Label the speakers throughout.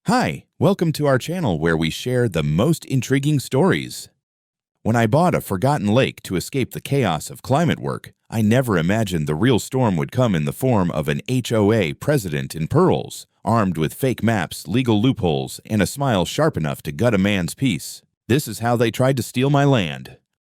Speaker 1: Hi, welcome to our channel where we share the most intriguing stories. When I bought a forgotten lake to escape the chaos of climate work, I never imagined the real storm would come in the form of an HOA president in pearls, armed with fake maps, legal loopholes, and a smile sharp enough to gut a man's peace. This is how they tried to steal my land.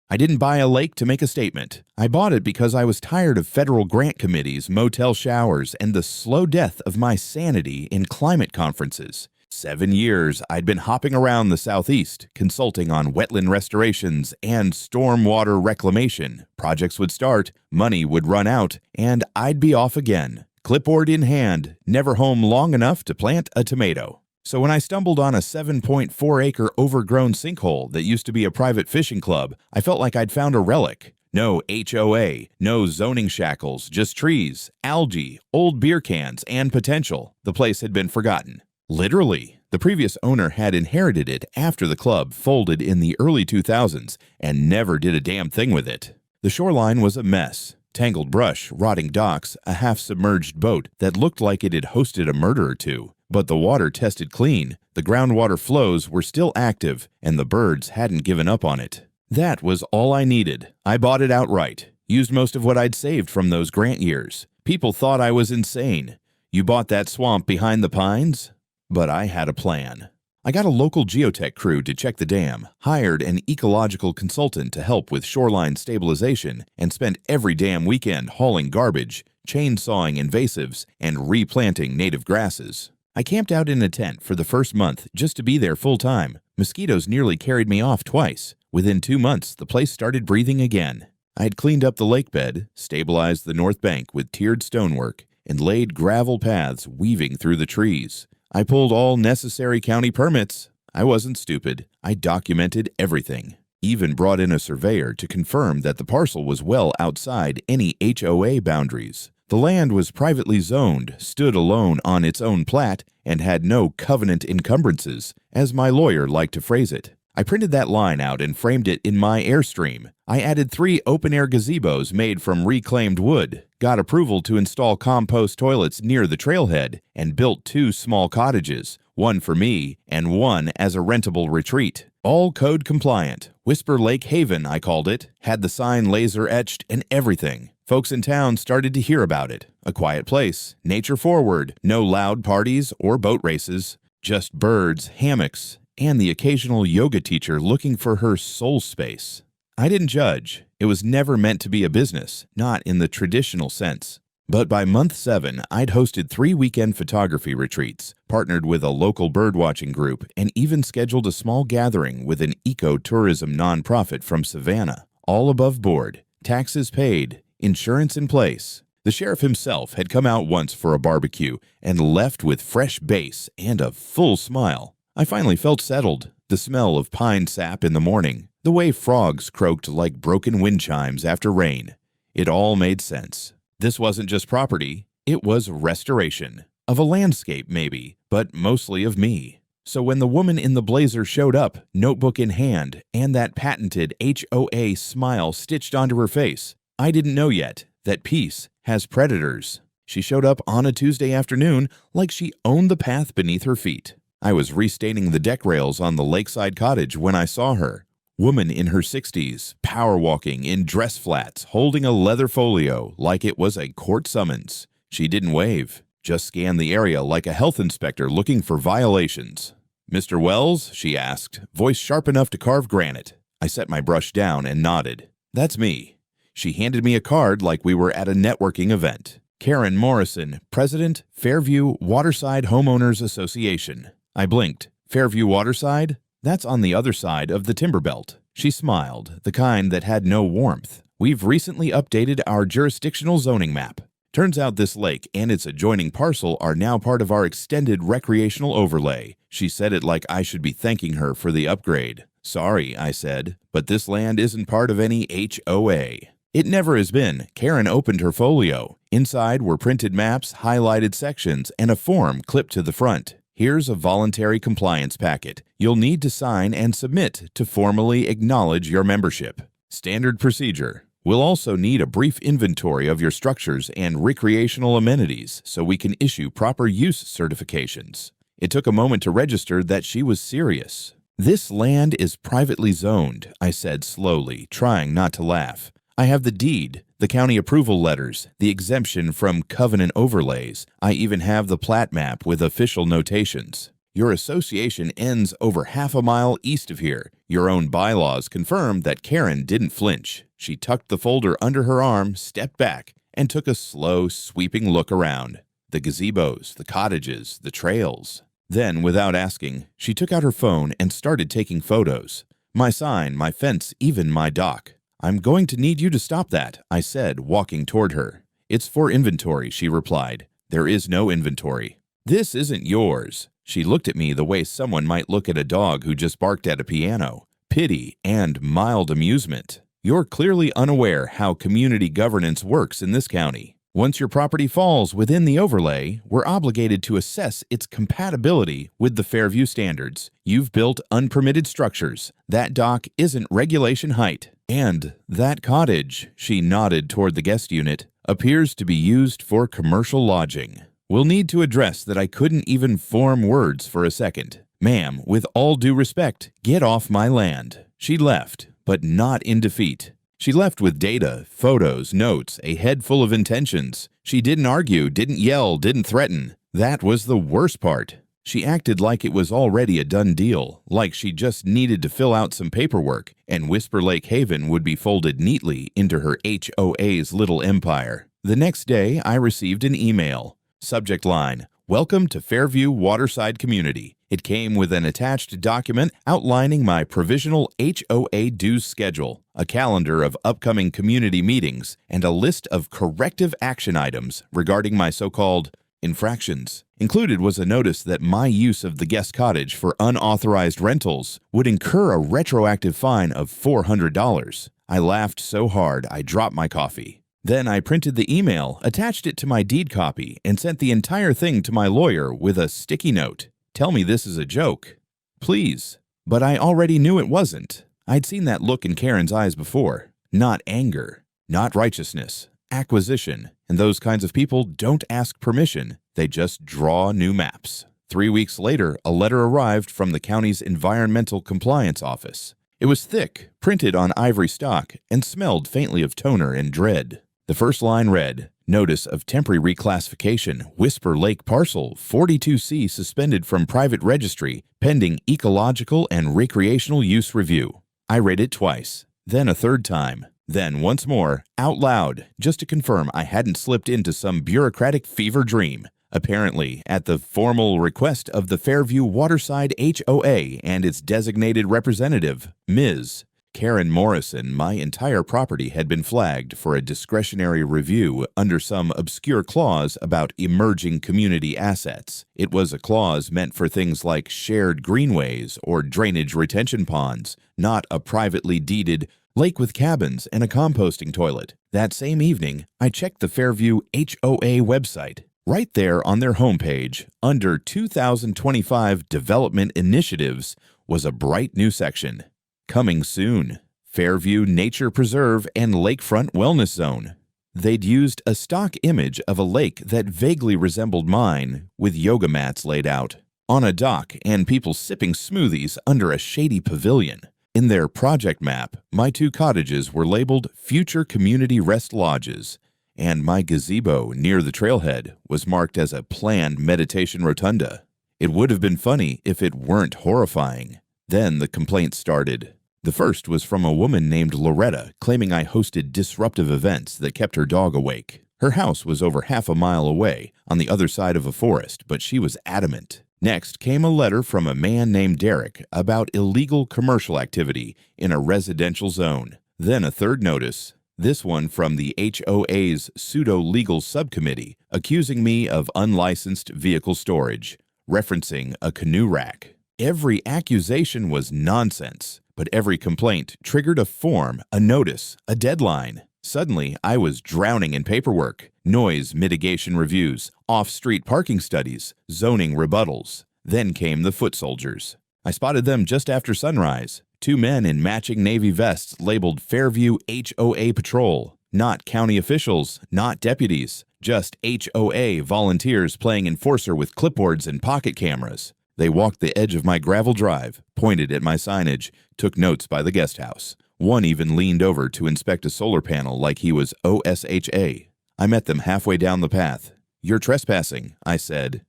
Speaker 1: I didn't buy a lake to make a statement. I bought it because I was tired of federal grant committees, motel showers, and the slow death of my sanity in climate conferences. 7 years I'd been hopping around the Southeast, consulting on wetland restorations and stormwater reclamation. Projects would start, money would run out, and I'd be off again, clipboard in hand, never home long enough to plant a tomato. So when I stumbled on a 7.4-acre overgrown sinkhole that used to be a private fishing club, I felt like I'd found a relic. No HOA, no zoning shackles, just trees, algae, old beer cans, and potential. The place had been forgotten. Literally, the previous owner had inherited it after the club folded in the early 2000s and never did a damn thing with it. The shoreline was a mess. Tangled brush, rotting docks, a half-submerged boat that looked like it had hosted a murder or two. But the water tested clean, the groundwater flows were still active, and the birds hadn't given up on it. That was all I needed. I bought it outright, used most of what I'd saved from those grant years. People thought I was insane. You bought that swamp behind the pines? But I had a plan. I got a local geotech crew to check the dam, hired an ecological consultant to help with shoreline stabilization, and spent every damn weekend hauling garbage, chainsawing invasives, and replanting native grasses. I camped out in a tent for the first month just to be there full time. Mosquitoes nearly carried me off twice. Within 2 months, the place started breathing again. I had cleaned up the lake bed, stabilized the north bank with tiered stonework, and laid gravel paths weaving through the trees. I pulled all necessary county permits. I wasn't stupid. I documented everything. Even brought in a surveyor to confirm that the parcel was well outside any HOA boundaries. The land was privately zoned, stood alone on its own plat, and had no covenant encumbrances, as my lawyer liked to phrase it. I printed that line out and framed it in my Airstream. I added 3 open-air gazebos made from reclaimed wood, got approval to install compost toilets near the trailhead, and built 2 small cottages, one for me and one as a rentable retreat. All code compliant. Whisper Lake Haven, I called it, had the sign laser etched and everything. Folks in town started to hear about it. A quiet place, nature forward, no loud parties or boat races, just birds, hammocks, and the occasional yoga teacher looking for her soul space. I didn't judge. It was never meant to be a business, not in the traditional sense. But by month 7, I'd hosted 3 weekend photography retreats, partnered with a local birdwatching group, and even scheduled a small gathering with an ecotourism nonprofit from Savannah. All above board, taxes paid, insurance in place. The sheriff himself had come out once for a barbecue and left with fresh bass and a full smile. I finally felt settled. The smell of pine sap in the morning, the way frogs croaked like broken wind chimes after rain. It all made sense. This wasn't just property, it was restoration. Of a landscape, maybe, but mostly of me. So when the woman in the blazer showed up, notebook in hand, and that patented HOA smile stitched onto her face, I didn't know yet that peace has predators. She showed up on a Tuesday afternoon like she owned the path beneath her feet. I was restaining the deck rails on the lakeside cottage when I saw her. Woman in her 60s, power walking in dress flats, holding a leather folio like it was a court summons. She didn't wave, just scanned the area like a health inspector looking for violations. "Mr. Wells?" she asked, voice sharp enough to carve granite. I set my brush down and nodded. "That's me." She handed me a card like we were at a networking event. Karen Morrison, President, Fairview Waterside Homeowners Association. I blinked. Fairview Waterside? That's on the other side of the timber belt. She smiled, the kind that had no warmth. "We've recently updated our jurisdictional zoning map. Turns out this lake and its adjoining parcel are now part of our extended recreational overlay." She said it like I should be thanking her for the upgrade. "Sorry," I said, "but this land isn't part of any HOA." It never has been. Karen opened her folio. Inside were printed maps, highlighted sections, and a form clipped to the front. "Here's a voluntary compliance packet. You'll need to sign and submit to formally acknowledge your membership. Standard procedure. We'll also need a brief inventory of your structures and recreational amenities so we can issue proper use certifications. It took a moment to register that she was serious. "This land is privately zoned," I said slowly, trying not to laugh. "I have the deed, the county approval letters, the exemption from covenant overlays. I even have the plat map with official notations. Your association ends over half a mile east of here. Your own bylaws confirm that." Karen didn't flinch. She tucked the folder under her arm, stepped back, and took a slow, sweeping look around. The gazebos, the cottages, the trails. Then, without asking, she took out her phone and started taking photos. My sign, my fence, even my dock. "I'm going to need you to stop that," I said, walking toward her. "It's for inventory," she replied. "There is no inventory." "This isn't yours." She looked at me the way someone might look at a dog who just barked at a piano. Pity and mild amusement. "You're clearly unaware how community governance works in this county. Once your property falls within the overlay, we're obligated to assess its compatibility with the Fairview standards. You've built unpermitted structures. That dock isn't regulation height. And that cottage," she nodded toward the guest unit, "appears to be used for commercial lodging." We'll need to address that I couldn't even form words for a second. "Ma'am, with all due respect, get off my land." She left, but not in defeat. She left with data, photos, notes, a head full of intentions. She didn't argue, didn't yell, didn't threaten. That was the worst part. She acted like it was already a done deal, like she just needed to fill out some paperwork, and Whisper Lake Haven would be folded neatly into her HOA's little empire. The next day, I received an email. Subject line: "Welcome to Fairview Waterside Community." It came with an attached document outlining my provisional HOA dues schedule, a calendar of upcoming community meetings, and a list of corrective action items regarding my so-called infractions. Included was a notice that my use of the guest cottage for unauthorized rentals would incur a retroactive fine of $400. I laughed so hard I dropped my coffee. Then I printed the email, attached it to my deed copy, and sent the entire thing to my lawyer with a sticky note. "Tell me this is a joke. Please." But I already knew it wasn't. I'd seen that look in Karen's eyes before. Not anger, not righteousness, acquisition. And those kinds of people don't ask permission. They just draw new maps. 3 weeks later, a letter arrived from the county's Environmental Compliance Office. It was thick, printed on ivory stock, and smelled faintly of toner and dread. The first line read, "Notice of temporary reclassification, Whisper Lake Parcel 42C suspended from private registry, pending ecological and recreational use review." I read it twice, then a third time, then once more, out loud, just to confirm I hadn't slipped into some bureaucratic fever dream. Apparently, at the formal request of the Fairview Waterside HOA and its designated representative, Ms. Karen Morrison, my entire property had been flagged for a discretionary review under some obscure clause about emerging community assets. It was a clause meant for things like shared greenways or drainage retention ponds, not a privately deeded lake with cabins and a composting toilet. That same evening, I checked the Fairview HOA website. Right there on their homepage, under 2025 Development Initiatives, was a bright new section. Coming soon, Fairview Nature Preserve and Lakefront Wellness Zone. They'd used a stock image of a lake that vaguely resembled mine, with yoga mats laid out on a dock and people sipping smoothies under a shady pavilion. In their project map, my 2 cottages were labeled Future Community Rest Lodges, and my gazebo near the trailhead was marked as a planned meditation rotunda. It would have been funny if it weren't horrifying. Then the complaints started. The first was from a woman named Loretta, claiming I hosted disruptive events that kept her dog awake. Her house was over half a mile away, on the other side of a forest, but she was adamant. Next came a letter from a man named Derek about illegal commercial activity in a residential zone. Then a third notice, this one from the HOA's pseudo-legal subcommittee, accusing me of unlicensed vehicle storage, referencing a canoe rack. Every accusation was nonsense, but every complaint triggered a form, a notice, a deadline. Suddenly, I was drowning in paperwork, noise mitigation reviews, off-street parking studies, zoning rebuttals. Then came the foot soldiers. I spotted them just after sunrise. 2 men in matching navy vests labeled Fairview HOA Patrol. Not county officials, not deputies, just HOA volunteers playing enforcer with clipboards and pocket cameras. They walked the edge of my gravel drive, pointed at my signage, took notes by the guest house. One even leaned over to inspect a solar panel like he was OSHA. I met them halfway down the path. "You're trespassing," I said.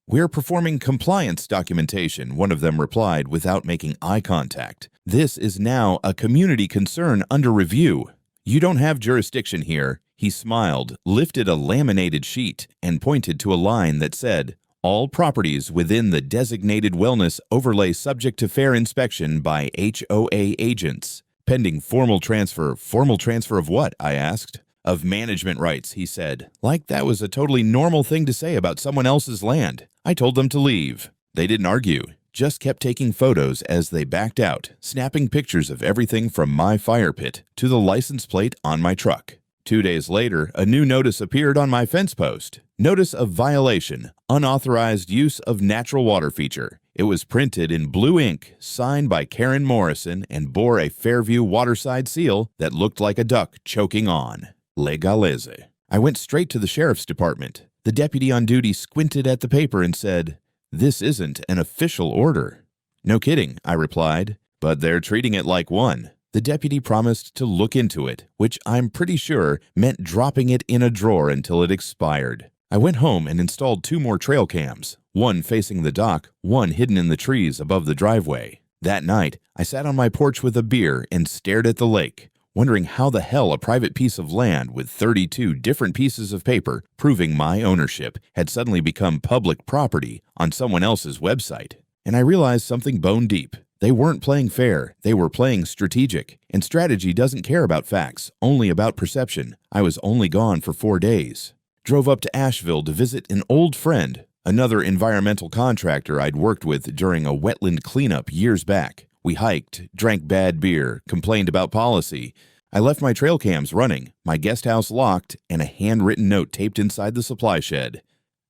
Speaker 1: "We're performing compliance documentation," one of them replied without making eye contact. "This is now a community concern under review. You don't have jurisdiction here." He smiled, lifted a laminated sheet, and pointed to a line that said, "All properties within the designated wellness overlay subject to fair inspection by HOA agents. Pending formal transfer." "Formal transfer of what?" I asked. "Of management rights," he said, like that was a totally normal thing to say about someone else's land. I told them to leave. They didn't argue, just kept taking photos as they backed out, snapping pictures of everything from my fire pit to the license plate on my truck. 2 days later, a new notice appeared on my fence post. "Notice of violation, unauthorized use of natural water feature." It was printed in blue ink, signed by Karen Morrison, and bore a Fairview waterside seal that looked like a duck choking on. Legalese. I went straight to the sheriff's department. The deputy on duty squinted at the paper and said, "This isn't an official order." "No kidding," I replied, "but they're treating it like one." The deputy promised to look into it, which I'm pretty sure meant dropping it in a drawer until it expired. I went home and installed 2 more trail cams, one facing the dock, one hidden in the trees above the driveway. That night, I sat on my porch with a beer and stared at the lake, wondering how the hell a private piece of land with 32 different pieces of paper proving my ownership had suddenly become public property on someone else's website. And I realized something bone deep. They weren't playing fair, they were playing strategic. And strategy doesn't care about facts, only about perception. I was only gone for 4 days. Drove up to Asheville to visit an old friend, another environmental contractor I'd worked with during a wetland cleanup years back. We hiked, drank bad beer, complained about policy. I left my trail cams running, my guest house locked, and a handwritten note taped inside the supply shed.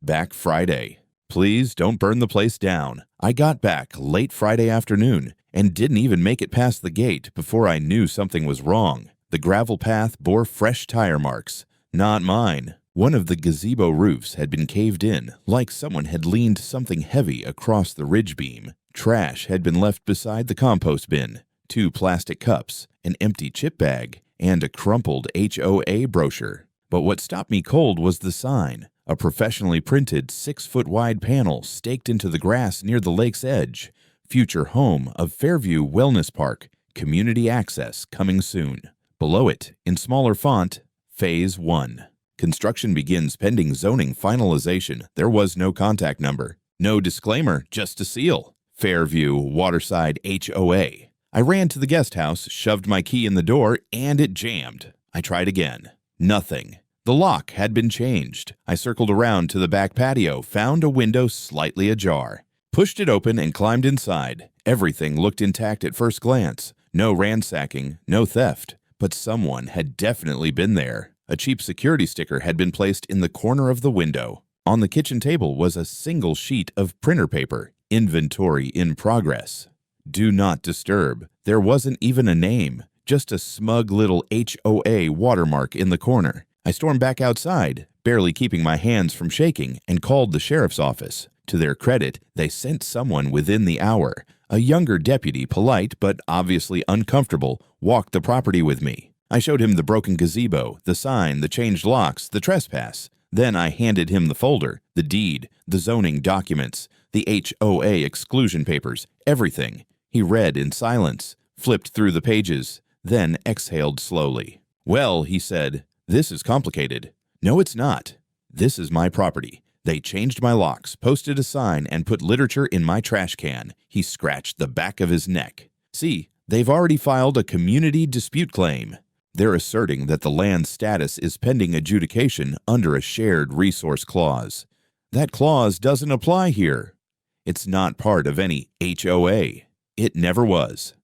Speaker 1: Back Friday. Please don't burn the place down. I got back late Friday afternoon and didn't even make it past the gate before I knew something was wrong. The gravel path bore fresh tire marks. Not mine. One of the gazebo roofs had been caved in, like someone had leaned something heavy across the ridge beam. Trash had been left beside the compost bin. 2 plastic cups, an empty chip bag, and a crumpled HOA brochure. But what stopped me cold was the sign. A professionally printed 6-foot-wide panel staked into the grass near the lake's edge. Future home of Fairview Wellness Park. Community access coming soon. Below it, in smaller font, Phase 1. Construction begins pending zoning finalization. There was no contact number. No disclaimer, just a seal. Fairview Waterside HOA. I ran to the guest house, shoved my key in the door, and it jammed. I tried again. Nothing. The lock had been changed. I circled around to the back patio, found a window slightly ajar, pushed it open and climbed inside. Everything looked intact at first glance. No ransacking, no theft. But someone had definitely been there. A cheap security sticker had been placed in the corner of the window. On the kitchen table was a single sheet of printer paper. Inventory in progress. Do not disturb. There wasn't even a name, just a smug little HOA watermark in the corner. I stormed back outside, barely keeping my hands from shaking, and called the sheriff's office. To their credit, they sent someone within the hour. A younger deputy, polite but obviously uncomfortable, walked the property with me. I showed him the broken gazebo, the sign, the changed locks, the trespass. Then I handed him the folder, the deed, the zoning documents, the HOA exclusion papers, everything. He read in silence, flipped through the pages, then exhaled slowly. "Well," he said, "this is complicated." "No, it's not. This is my property. They changed my locks, posted a sign, and put literature in my trash can." He scratched the back of his neck. "See, they've already filed a community dispute claim. They're asserting that the land's status is pending adjudication under a shared resource clause. That clause doesn't apply here. It's not part of any HOA. It never was.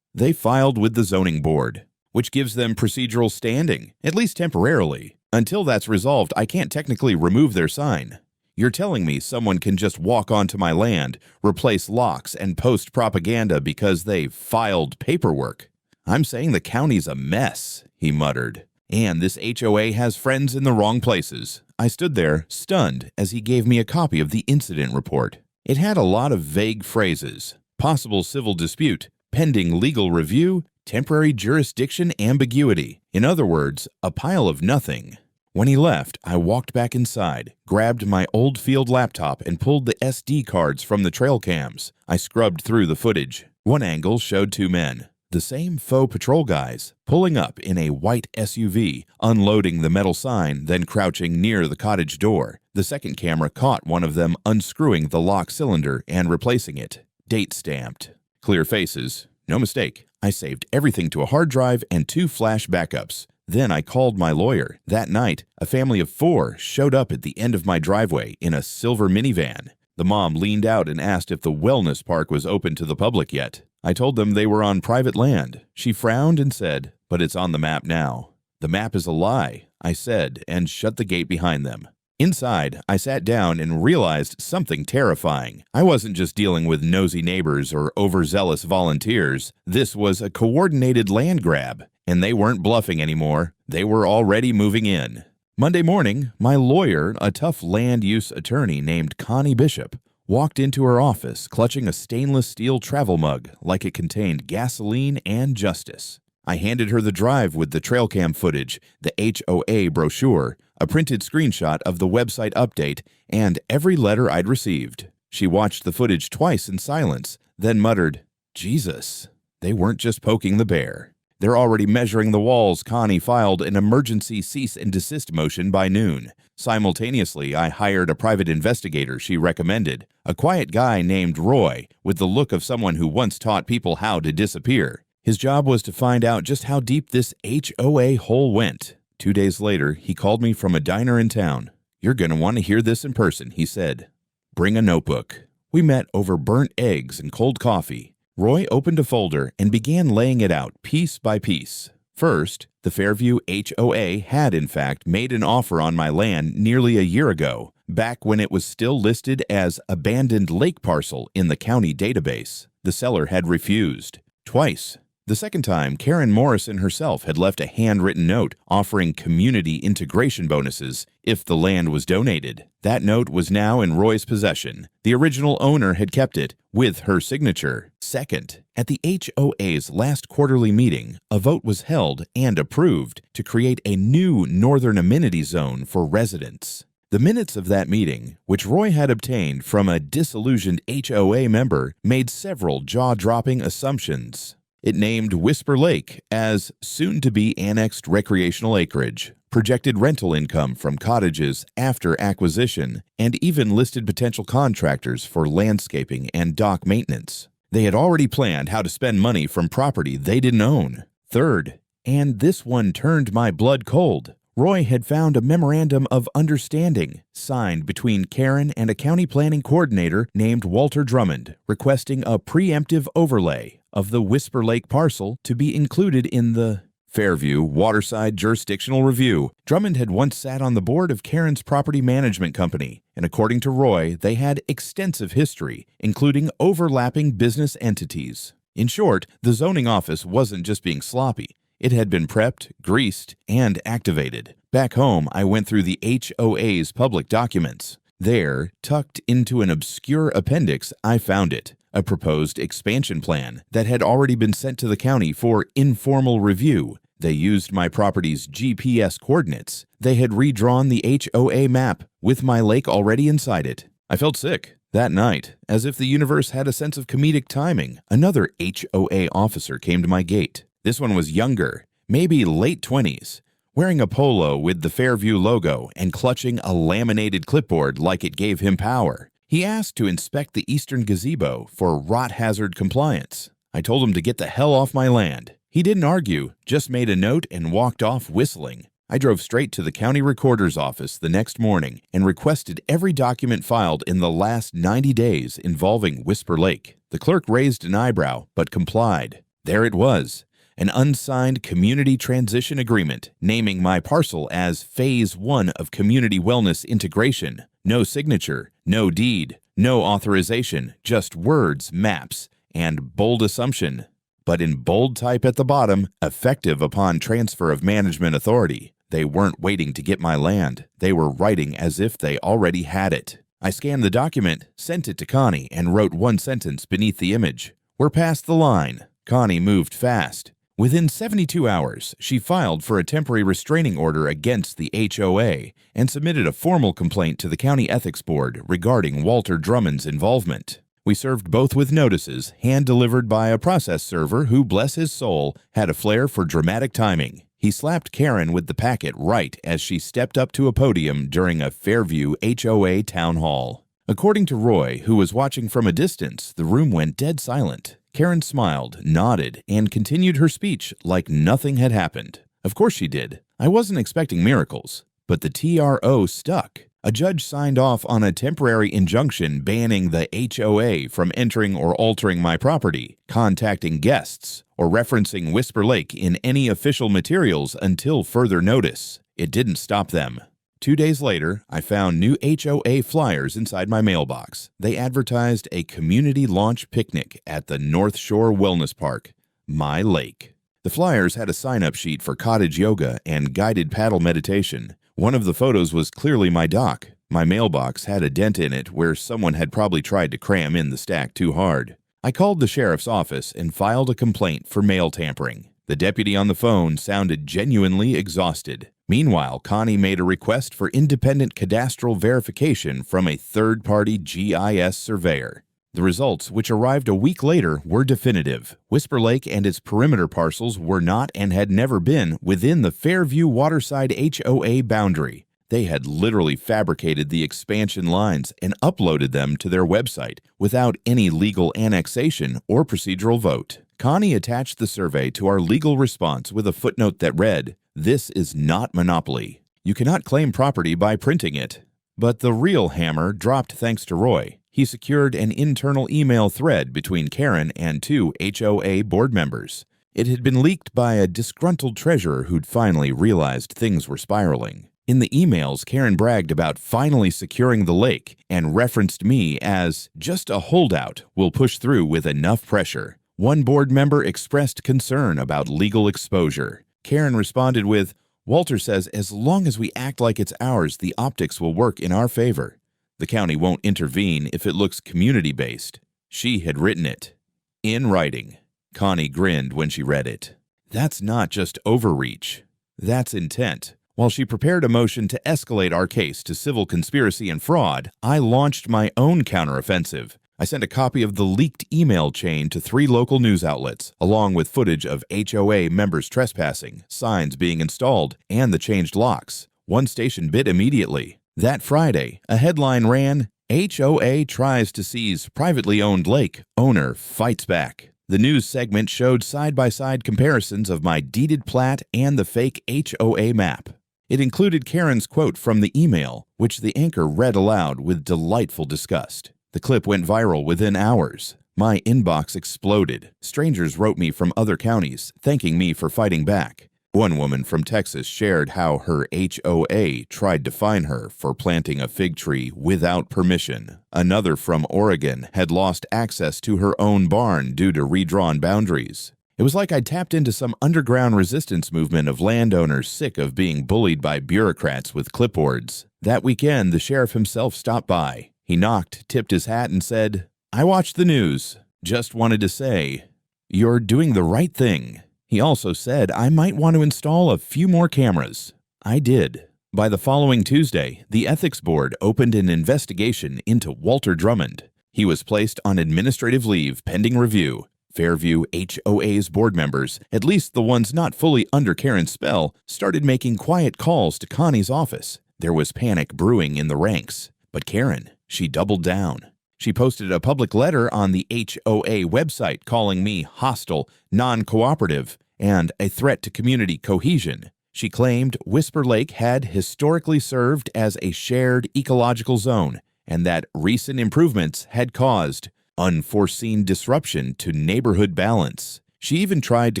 Speaker 1: They filed with the zoning board, which gives them procedural standing, at least temporarily. Until that's resolved, I can't technically remove their sign. You're telling me someone can just walk onto my land, replace locks, and post propaganda because they filed paperwork? I'm saying the county's a mess," he muttered. And this HOA has friends in the wrong places. I stood there, stunned, as he gave me a copy of the incident report. It had a lot of vague phrases: possible civil dispute, pending legal review, temporary jurisdiction ambiguity. In other words, a pile of nothing. When he left, I walked back inside, grabbed my old field laptop, and pulled the SD cards from the trail cams. I scrubbed through the footage. One angle showed two men, the same faux patrol guys, pulling up in a white SUV, unloading the metal sign, then crouching near the cottage door. The second camera caught one of them unscrewing the lock cylinder and replacing it. Date stamped. Clear faces. No mistake. I saved everything to a hard drive and 2 flash backups. Then I called my lawyer. That night, a family of 4 showed up at the end of my driveway in a silver minivan. The mom leaned out and asked if the wellness park was open to the public yet. I told them they were on private land. She frowned and said, "But it's on the map now." "The map is a lie," I said, and shut the gate behind them. Inside, I sat down and realized something terrifying. I wasn't just dealing with nosy neighbors or overzealous volunteers. This was a coordinated land grab, and they weren't bluffing anymore. They were already moving in. Monday morning, my lawyer, a tough land use attorney named Connie Bishop, walked into her office clutching a stainless steel travel mug like it contained gasoline and justice. I handed her the drive with the trail cam footage, the HOA brochure, a printed screenshot of the website update, and every letter I'd received. She watched the footage twice in silence, then muttered, "Jesus, they weren't just poking the bear." "They're already measuring the walls." Connie filed an emergency cease and desist motion by noon. Simultaneously, I hired a private investigator she recommended, a quiet guy named Roy, with the look of someone who once taught people how to disappear. His job was to find out just how deep this HOA hole went. 2 days later, he called me from a diner in town. "You're going to want to hear this in person," he said. "Bring a notebook." We met over burnt eggs and cold coffee. Roy opened a folder and began laying it out piece by piece. First, the Fairview HOA had in fact made an offer on my land nearly a year ago, back when it was still listed as abandoned lake parcel in the county database. The seller had refused. Twice. The second time, Karen Morrison herself had left a handwritten note offering community integration bonuses if the land was donated. That note was now in Roy's possession. The original owner had kept it, with her signature. Second, at the HOA's last quarterly meeting, a vote was held and approved to create a new northern amenity zone for residents. The minutes of that meeting, which Roy had obtained from a disillusioned HOA member, made several jaw-dropping assumptions. It named Whisper Lake as soon-to-be annexed recreational acreage, projected rental income from cottages after acquisition, and even listed potential contractors for landscaping and dock maintenance. They had already planned how to spend money from property they didn't own. Third, and this one turned my blood cold, Roy had found a memorandum of understanding signed between Karen and a county planning coordinator named Walter Drummond, requesting a preemptive overlay of the Whisper Lake parcel to be included in the Fairview Waterside Jurisdictional Review. Drummond had once sat on the board of Karen's property management company, and according to Roy, they had extensive history, including overlapping business entities. In short, the zoning office wasn't just being sloppy. It had been prepped, greased, and activated. Back home, I went through the HOA's public documents. There, tucked into an obscure appendix, I found it, a proposed expansion plan that had already been sent to the county for informal review. They used my property's GPS coordinates. They had redrawn the HOA map with my lake already inside it. I felt sick. That night, as if the universe had a sense of comedic timing, another HOA officer came to my gate. This one was younger, maybe late 20s, wearing a polo with the Fairview logo and clutching a laminated clipboard like it gave him power. He asked to inspect the eastern gazebo for rot hazard compliance. I told him to get the hell off my land. He didn't argue, just made a note and walked off whistling. I drove straight to the county recorder's office the next morning and requested every document filed in the last 90 days involving Whisper Lake. The clerk raised an eyebrow, but complied. There it was. An unsigned community transition agreement naming my parcel as Phase 1 of Community Wellness Integration. No signature, no deed, no authorization, just words, maps, and bold assumption. but in bold type at the bottom, effective upon transfer of management authority. They weren't waiting to get my land. They were writing as if they already had it. I scanned the document, sent it to Connie, and wrote one sentence beneath the image. "We're past the line." Connie moved fast. Within 72 hours, she filed for a temporary restraining order against the HOA and submitted a formal complaint to the County Ethics Board regarding Walter Drummond's involvement. We served both with notices, hand-delivered by a process server who, bless his soul, had a flair for dramatic timing. He slapped Karen with the packet right as she stepped up to a podium during a Fairview HOA town hall. According to Roy, who was watching from a distance, the room went dead silent. Karen smiled, nodded, and continued her speech like nothing had happened. Of course she did. I wasn't expecting miracles, but the TRO stuck. A judge signed off on a temporary injunction banning the HOA from entering or altering my property, contacting guests, or referencing Whisper Lake in any official materials until further notice. It didn't stop them. 2 days later, I found new HOA flyers inside my mailbox. They advertised a community launch picnic at the North Shore Wellness Park, my lake. The flyers had a sign-up sheet for cottage yoga and guided paddle meditation. One of the photos was clearly my dock. My mailbox had a dent in it where someone had probably tried to cram in the stack too hard. I called the sheriff's office and filed a complaint for mail tampering. The deputy on the phone sounded genuinely exhausted. Meanwhile, Connie made a request for independent cadastral verification from a third-party GIS surveyor. The results, which arrived a week later, were definitive. Whisper Lake and its perimeter parcels were not and had never been within the Fairview Waterside HOA boundary. They had literally fabricated the expansion lines and uploaded them to their website without any legal annexation or procedural vote. Connie attached the survey to our legal response with a footnote that read, "This is not monopoly. You cannot claim property by printing it." But the real hammer dropped thanks to Roy. He secured an internal email thread between Karen and 2 HOA board members. It had been leaked by a disgruntled treasurer who'd finally realized things were spiraling. In the emails, Karen bragged about finally securing the lake and referenced me as just a holdout will push through with enough pressure. One board member expressed concern about legal exposure. Karen responded with, "Walter says as long as we act like it's ours, the optics will work in our favor. The county won't intervene if it looks community-based." She had written it. In writing. Connie grinned when she read it. That's not just overreach. That's intent. While she prepared a motion to escalate our case to civil conspiracy and fraud, I launched my own counteroffensive. I sent a copy of the leaked email chain to 3 local news outlets, along with footage of HOA members trespassing, signs being installed, and the changed locks. One station bit immediately. That Friday, a headline ran, "HOA tries to seize privately owned lake. Owner fights back." The news segment showed side-by-side comparisons of my deeded plat and the fake HOA map. It included Karen's quote from the email, which the anchor read aloud with delightful disgust. The clip went viral within hours. My inbox exploded. Strangers wrote me from other counties, thanking me for fighting back. One woman from Texas shared how her HOA tried to fine her for planting a fig tree without permission. Another from Oregon had lost access to her own barn due to redrawn boundaries. It was like I tapped into some underground resistance movement of landowners sick of being bullied by bureaucrats with clipboards. That weekend, the sheriff himself stopped by. He knocked, tipped his hat, and said, "I watched the news. Just wanted to say, you're doing the right thing." He also said I might want to install a few more cameras. I did. By the following Tuesday, the Ethics Board opened an investigation into Walter Drummond. He was placed on administrative leave pending review. Fairview HOA's board members, at least the ones not fully under Karen's spell, started making quiet calls to Connie's office. There was panic brewing in the ranks. But Karen, she doubled down. She posted a public letter on the HOA website calling me hostile, non-cooperative, and a threat to community cohesion. She claimed Whisper Lake had historically served as a shared ecological zone and that recent improvements had caused unforeseen disruption to neighborhood balance. She even tried to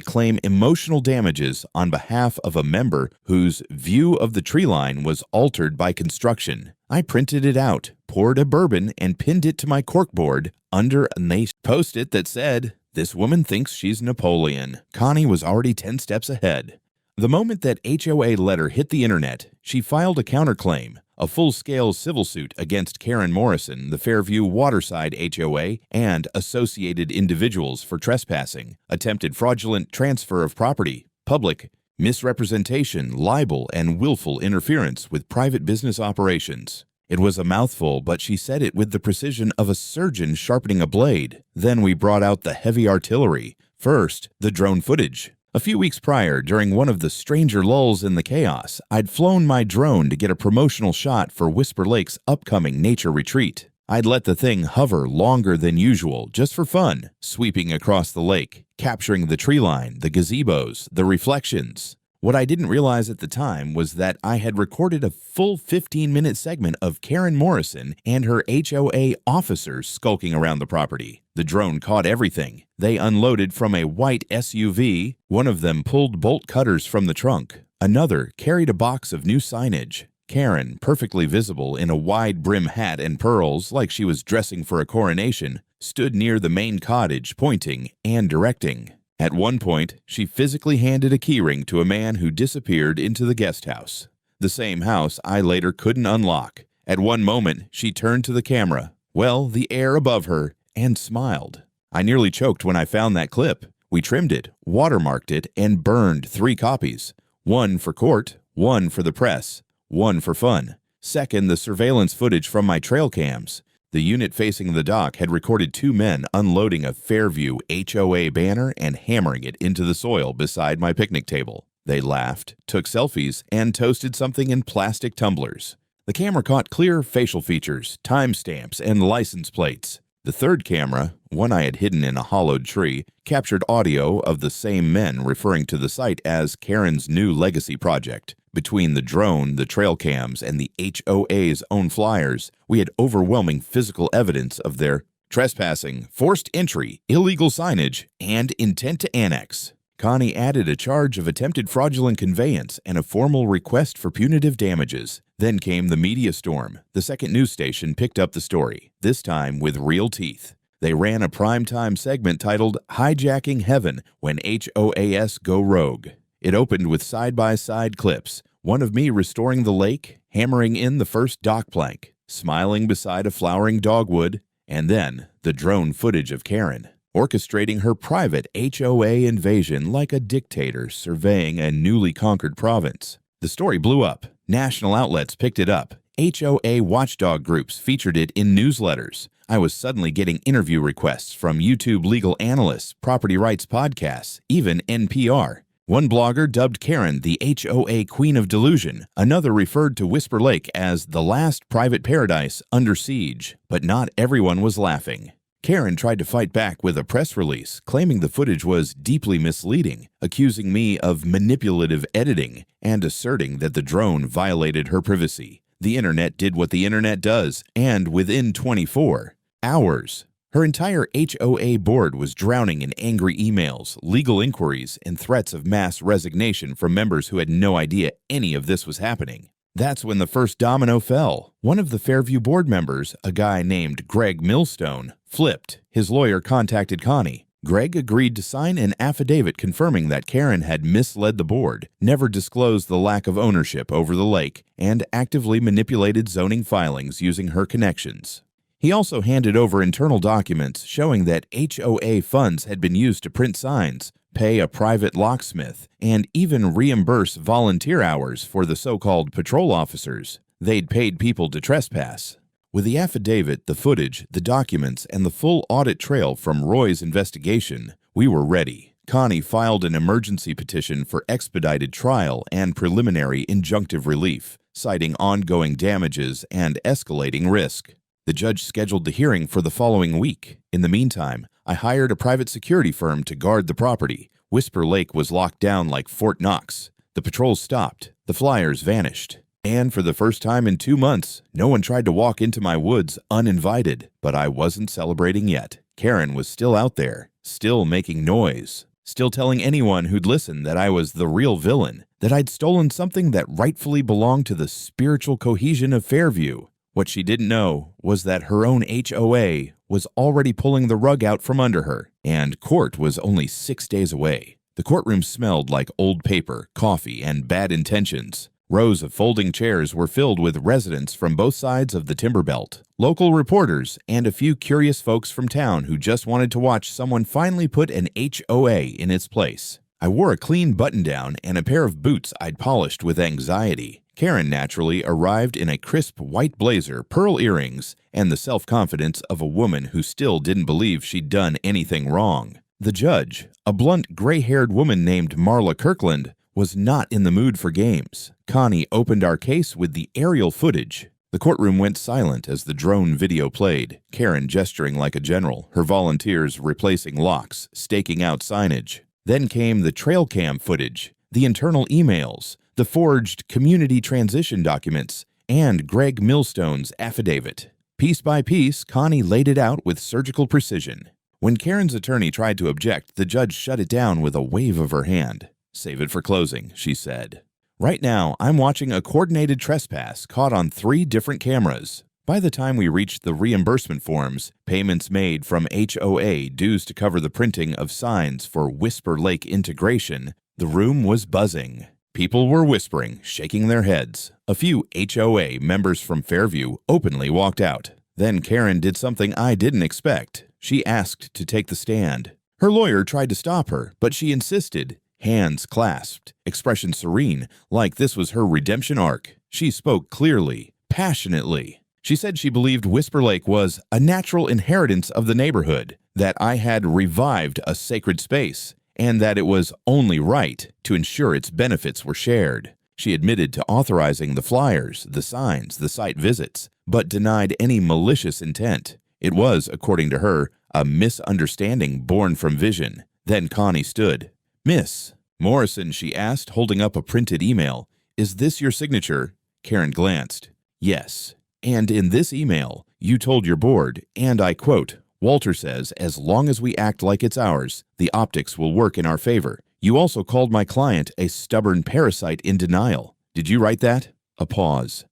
Speaker 1: claim emotional damages on behalf of a member whose view of the tree line was altered by construction. I printed it out, poured a bourbon, and pinned it to my corkboard under a nice post-it that said, This woman thinks she's Napoleon. Connie was already 10 steps ahead. The moment that HOA letter hit the internet, she filed a counterclaim, a full-scale civil suit against Karen Morrison, the Fairview Waterside HOA, and associated individuals for trespassing, attempted fraudulent transfer of property, public misrepresentation, libel, and willful interference with private business operations. It was a mouthful, but she said it with the precision of a surgeon sharpening a blade. Then we brought out the heavy artillery. First, the drone footage. A few weeks prior, during one of the stranger lulls in the chaos, I'd flown my drone to get a promotional shot for Whisper Lake's upcoming nature retreat. I'd let the thing hover longer than usual, just for fun, sweeping across the lake, capturing the tree line, the gazebos, the reflections. What I didn't realize at the time was that I had recorded a full 15-minute segment of Karen Morrison and her HOA officers skulking around the property. The drone caught everything. They unloaded from a white SUV. One of them pulled bolt cutters from the trunk. Another carried a box of new signage. Karen, perfectly visible in a wide-brim hat and pearls like she was dressing for a coronation, stood near the main cottage, pointing and directing. At one point, she physically handed a keyring to a man who disappeared into the guest house. The same house I later couldn't unlock. At one moment, she turned to the camera, the air above her, and smiled. I nearly choked when I found that clip. We trimmed it, watermarked it, and burned 3 copies. 1 for court, 1 for the press, 1 for fun. Second, the surveillance footage from my trail cams. The unit facing the dock had recorded 2 men unloading a Fairview HOA banner and hammering it into the soil beside my picnic table. They laughed, took selfies, and toasted something in plastic tumblers. The camera caught clear facial features, timestamps, and license plates. The third camera, one I had hidden in a hollowed tree, captured audio of the same men referring to the site as Karen's new legacy project. Between the drone, the trail cams, and the HOA's own flyers, we had overwhelming physical evidence of their trespassing, forced entry, illegal signage, and intent to annex. Connie added a charge of attempted fraudulent conveyance and a formal request for punitive damages. Then came the media storm. The second news station picked up the story, this time with real teeth. They ran a primetime segment titled Hijacking Heaven When HOAs Go Rogue. It opened with side-by-side clips, one of me restoring the lake, hammering in the first dock plank, smiling beside a flowering dogwood, and then the drone footage of Karen, orchestrating her private HOA invasion like a dictator surveying a newly conquered province. The story blew up. National outlets picked it up. HOA watchdog groups featured it in newsletters. I was suddenly getting interview requests from YouTube legal analysts, property rights podcasts, even NPR. One blogger dubbed Karen the HOA Queen of Delusion. Another referred to Whisper Lake as the last private paradise under siege. But not everyone was laughing. Karen tried to fight back with a press release, claiming the footage was deeply misleading, accusing me of manipulative editing, and asserting that the drone violated her privacy. The internet did what the internet does, and within 24 hours, her entire HOA board was drowning in angry emails, legal inquiries, and threats of mass resignation from members who had no idea any of this was happening. That's when the first domino fell. One of the Fairview board members, a guy named Greg Millstone, flipped. His lawyer contacted Connie. Greg agreed to sign an affidavit confirming that Karen had misled the board, never disclosed the lack of ownership over the lake, and actively manipulated zoning filings using her connections. He also handed over internal documents showing that HOA funds had been used to print signs, pay a private locksmith, and even reimburse volunteer hours for the so-called patrol officers. They'd paid people to trespass. With the affidavit, the footage, the documents, and the full audit trail from Roy's investigation, we were ready. Connie filed an emergency petition for expedited trial and preliminary injunctive relief, citing ongoing damages and escalating risk. The judge scheduled the hearing for the following week. In the meantime, I hired a private security firm to guard the property. Whisper Lake was locked down like Fort Knox. The patrols stopped. The flyers vanished. And for the first time in 2 months, no one tried to walk into my woods uninvited. But I wasn't celebrating yet. Karen was still out there, still making noise, still telling anyone who'd listen that I was the real villain, that I'd stolen something that rightfully belonged to the spiritual cohesion of Fairview. What she didn't know was that her own HOA was already pulling the rug out from under her, and court was only 6 days away. The courtroom smelled like old paper, coffee, and bad intentions. Rows of folding chairs were filled with residents from both sides of the timber belt, local reporters, and a few curious folks from town who just wanted to watch someone finally put an HOA in its place. I wore a clean button-down and a pair of boots I'd polished with anxiety. Karen naturally arrived in a crisp white blazer, pearl earrings, and the self-confidence of a woman who still didn't believe she'd done anything wrong. The judge, a blunt, gray-haired woman named Marla Kirkland, was not in the mood for games. Connie opened our case with the aerial footage. The courtroom went silent as the drone video played, Karen gesturing like a general, her volunteers replacing locks, staking out signage. Then came the trail cam footage, the internal emails, the forged community transition documents, and Greg Millstone's affidavit. Piece by piece, Connie laid it out with surgical precision. When Karen's attorney tried to object, the judge shut it down with a wave of her hand. "Save it for closing," she said. "Right now, I'm watching a coordinated trespass caught on 3 different cameras. By the time we reached the reimbursement forms, payments made from HOA dues to cover the printing of signs for Whisper Lake integration, the room was buzzing. People were whispering, shaking their heads. A few HOA members from Fairview openly walked out. Then Karen did something I didn't expect. She asked to take the stand. Her lawyer tried to stop her, but she insisted. Hands clasped, expression serene, like this was her redemption arc. She spoke clearly, passionately. She said she believed Whisper Lake was a natural inheritance of the neighborhood, that I had revived a sacred space, and that it was only right to ensure its benefits were shared. She admitted to authorizing the flyers, the signs, the site visits, but denied any malicious intent. It was, according to her, a misunderstanding born from vision. Then Connie stood. "Miss Morrison," she asked, holding up a printed email, "is this your signature?" Karen glanced. "Yes. And in this email, you told your board, and I quote, 'Walter says, as long as we act like it's ours, the optics will work in our favor.' You also called my client a stubborn parasite in denial. Did you write that?" A pause.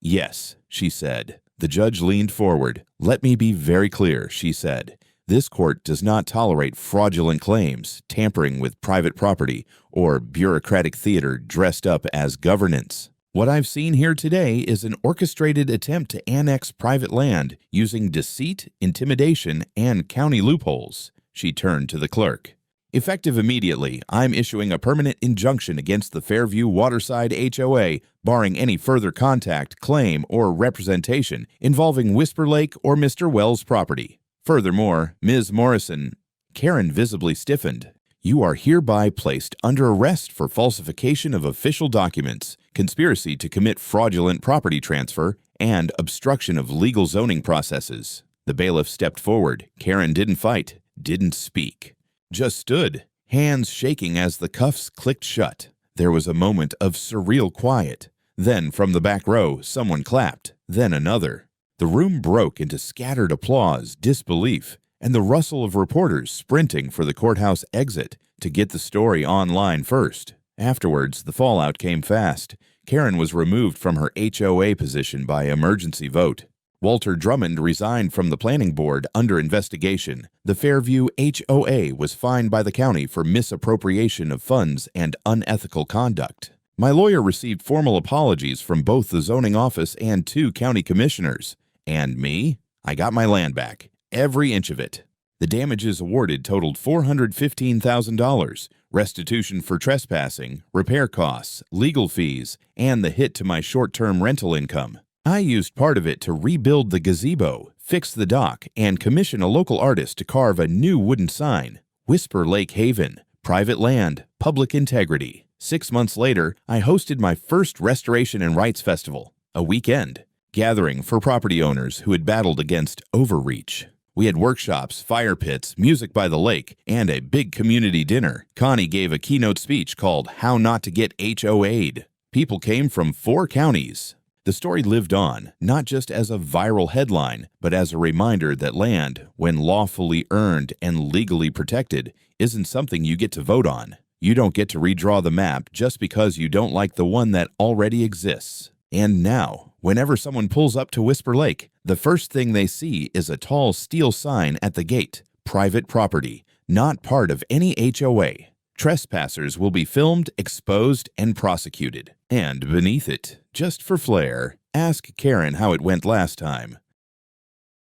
Speaker 1: "Yes," she said. The judge leaned forward. "Let me be very clear," she said. "This court does not tolerate fraudulent claims, tampering with private property, or bureaucratic theater dressed up as governance. What I've seen here today is an orchestrated attempt to annex private land using deceit, intimidation, and county loopholes." She turned to the clerk. "Effective immediately, I'm issuing a permanent injunction against the Fairview Waterside HOA, barring any further contact, claim, or representation involving Whisper Lake or Mr. Wells' property. Furthermore, Ms. Morrison," Karen visibly stiffened, "you are hereby placed under arrest for falsification of official documents, conspiracy to commit fraudulent property transfer, and obstruction of legal zoning processes." The bailiff stepped forward. Karen didn't fight, didn't speak. Just stood, hands shaking as the cuffs clicked shut. There was a moment of surreal quiet. Then, from the back row, someone clapped, then another. The room broke into scattered applause, disbelief, and the rustle of reporters sprinting for the courthouse exit to get the story online first. Afterwards, the fallout came fast. Karen was removed from her HOA position by emergency vote. Walter Drummond resigned from the planning board under investigation. The Fairview HOA was fined by the county for misappropriation of funds and unethical conduct. My lawyer received formal apologies from both the zoning office and 2 county commissioners. And me? I got my land back, every inch of it. The damages awarded totaled $415,000, restitution for trespassing, repair costs, legal fees, and the hit to my short-term rental income. I used part of it to rebuild the gazebo, fix the dock, and commission a local artist to carve a new wooden sign, "Whisper Lake Haven, private land, public integrity." 6 months later, I hosted my first Restoration and Rights Festival, a weekend gathering for property owners who had battled against overreach. We had workshops, fire pits, music by the lake, and a big community dinner. Connie gave a keynote speech called "How Not to Get HOA'd." People came from 4 counties. The story lived on, not just as a viral headline, but as a reminder that land, when lawfully earned and legally protected, isn't something you get to vote on. You don't get to redraw the map just because you don't like the one that already exists. And now, whenever someone pulls up to Whisper Lake, the first thing they see is a tall steel sign at the gate, private property, not part of any HOA. Trespassers will be filmed, exposed, and prosecuted. And beneath it, just for flair, ask Karen how it went last time.